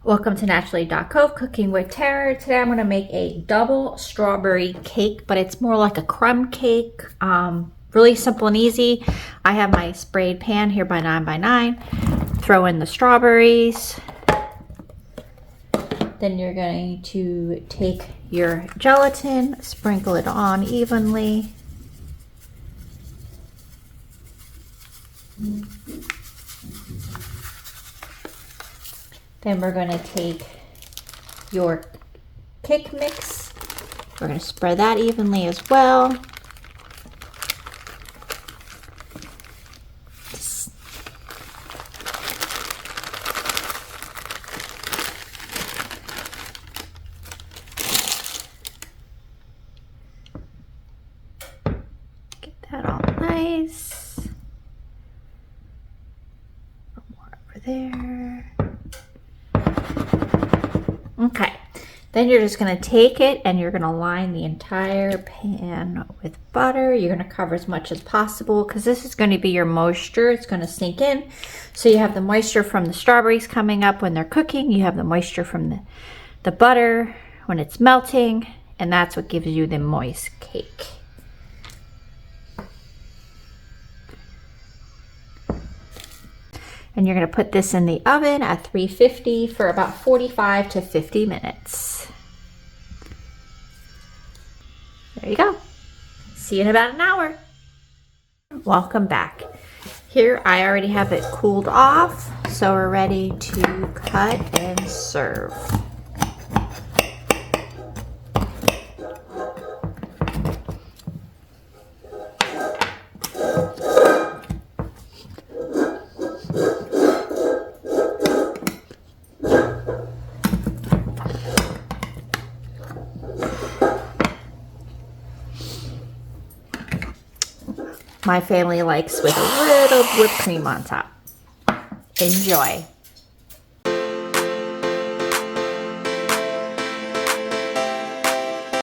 Welcome to Naturally.co, Cooking with Tara. Today I'm going to make a double strawberry cake, but it's more like a crumb cake. Really simple and easy. I have my sprayed pan here by 9x9. Throw in the strawberries. Then you're going to take your gelatin, sprinkle it on evenly. Then we're going to take your cake mix. We're going to spread that evenly as well. Get that all nice. More over there. Okay, then you're just going to take it and you're going to line the entire pan with butter. You're going to cover as much as possible because this is going to be your moisture. It's going to sink in. So you have the moisture from the strawberries coming up when they're cooking. You have the moisture from the butter when it's melting, and that's what gives you the moist cake. And you're going to put this in the oven at 350 for about 45 to 50 minutes. There you go. See you in about an hour. Welcome back. Here I already have it cooled off, so we're ready to cut and serve. My family likes with a little whipped cream on top. Enjoy.